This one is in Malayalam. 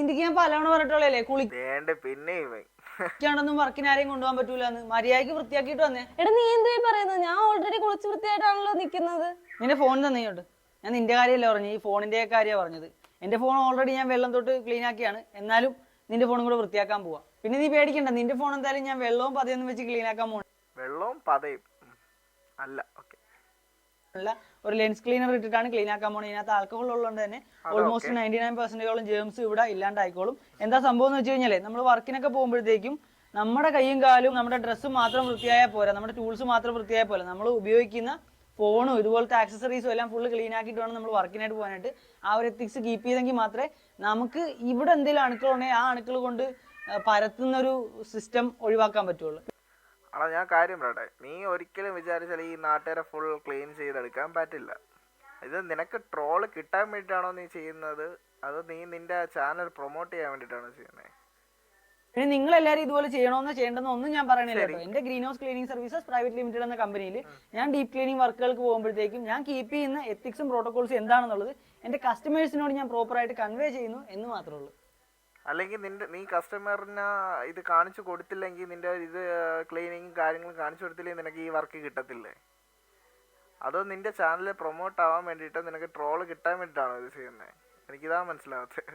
നിന്റെ ഞാൻ പലവണ പറഞ്ഞിട്ടുള്ളല്ലേ വേണ്ട പിന്നെ കുളിക്കാണ്ടൊന്നും വർക്കിന് ആരെയും കൊണ്ടുപോകാൻ പറ്റൂലെന്ന്. മര്യാദയ്ക്ക് വൃത്തിയാക്കിയിട്ട് വന്നേ. എടാ നീ എന്തുവായി പറയുന്നത്? ഞാൻ ഓൾറെഡി കുളിച്ച് വൃത്തിയായിട്ടാണല്ലോ നിൽക്കുന്നത്. നിന്റെ ഫോൺ തന്നെയോട്ട്. ഞാൻ നിന്റെ കാര്യമല്ല പറഞ്ഞു, ഈ ഫോണിന്റെ കാര്യമാണ് പറഞ്ഞത്. എന്റെ ഫോൺ ഓൾറെഡി ഞാൻ വെള്ളം തൊട്ട് ക്ലീൻ ആക്കിയാണ്. എന്നാലും നിന്റെ ഫോണും കൂടെ വൃത്തിയാക്കാൻ പോവാ. പിന്നെ നീ പേടിക്കണ്ട, നിന്റെ ഫോൺ എന്തായാലും ഞാൻ വെള്ളവും പതയൊന്നും വെച്ച് ക്ലീൻ ആക്കാൻ പോകണം. വെള്ളവും പതയും അല്ല, ഓക്കെ, അല്ല, ഒരു ലെൻസ് ക്ലീനർ ഇട്ടിട്ടാണ് ക്ലീൻ ആക്കാൻ പോകുന്നത്. ഇതിനകത്ത് ആൽക്കഹോൾ ഉള്ളതുകൊണ്ട് തന്നെ ഓൾമോസ്റ്റ് 99% ജേംസ് ഇവിടെ ഇല്ലാണ്ടായിക്കോളും. എന്താ സംഭവം എന്ന് വെച്ച് കഴിഞ്ഞാലേ, നമ്മൾ വർക്കിനൊക്കെ പോകുമ്പോഴത്തേക്കും നമ്മുടെ കൈയും കാലും നമ്മുടെ ഡ്രസ്സും മാത്രം വൃത്തിയായാൽ പോരാ, നമ്മുടെ ടൂൾസ് മാത്രം വൃത്തിയായാൽ പോരാ, നമ്മൾ ഉപയോഗിക്കുന്ന ഫോണും ഇതുപോലത്തെ ആക്സസറീസും എല്ലാം ഫുള്ള് ക്ലീൻ ആക്കിയിട്ട് വേണം നമ്മൾ വർക്കിനായിട്ട് പോകാനായിട്ട്. ആ ഒരു എത്തിക്സ് കീപ്പ് ചെയ്തെങ്കിൽ മാത്രമേ നമുക്ക് ഇവിടെ എന്തെങ്കിലും അണുക്കളുണ്ടെങ്കിൽ ആ അണുക്കൾ കൊണ്ട് പരത്തുന്ന ഒരു സിസ്റ്റം ഒഴിവാക്കാൻ പറ്റുള്ളൂ. അടാ ഞാൻ കാര്യം പറയട്ടെ, നീ ഒരിക്കലും വിചാരിച്ചാൽ ഈ നാട്ടുകാരെ ഫുൾ ക്ലീൻ ചെയ്തെടുക്കാൻ പറ്റില്ല. ഇത് നിനക്ക് ട്രോള് കിട്ടാൻ വേണ്ടിയിട്ടാണോ നീ ചെയ്യുന്നത്, അത് നീ നിന്റെ ചാനൽ പ്രൊമോട്ട് ചെയ്യാൻ വേണ്ടിയിട്ടാണോ ചെയ്യുന്നത്? പിന്നെ നിങ്ങൾ എല്ലാവരും ഇതുപോലെ ചെയ്യണമെന്ന് ചെയ്യേണ്ടെന്ന് ഒന്നും ഞാൻ പറയണില്ല കേട്ടോ. എന്റെ green house cleaning services private limited എന്ന കമ്പനിയിൽ ഞാൻ ഡീപ് ക്ലീനിങ് വർക്കുകൾക്ക് പോകുമ്പോഴത്തേക്കും ഞാൻ കീപ്പ് ചെയ്യുന്ന എത്തിക്സും പ്രോട്ടോകോൾസും എന്താണെന്നുള്ളത് എന്റെ കസ്റ്റമേഴ്സിനോട് ഞാൻ പ്രോപ്പറായിട്ട് കൺവേ ചെയ്യുന്നു എന്ന് മാത്രമേ ഉള്ളൂ. അല്ലെങ്കിൽ നീ കസ്റ്റമറിന് ഇത് കാണിച്ചു കൊടുത്തില്ലെങ്കിൽ, നിന്റെ ഇത് ക്ലീനിങ്ങും കാര്യങ്ങളും കാണിച്ചു കൊടുത്തില്ലെങ്കിൽ നിനക്ക് ഈ വർക്ക് കിട്ടത്തില്ലേ? അതോ നിന്റെ ചാനൽ പ്രൊമോട്ട് ആവാൻ വേണ്ടിയിട്ട് നിനക്ക് ട്രോള് കിട്ടാൻ വേണ്ടിയിട്ടാണോ ഇത് ചെയ്യുന്നത്? എനിക്കിതാ മനസ്സിലാവാത്തത്.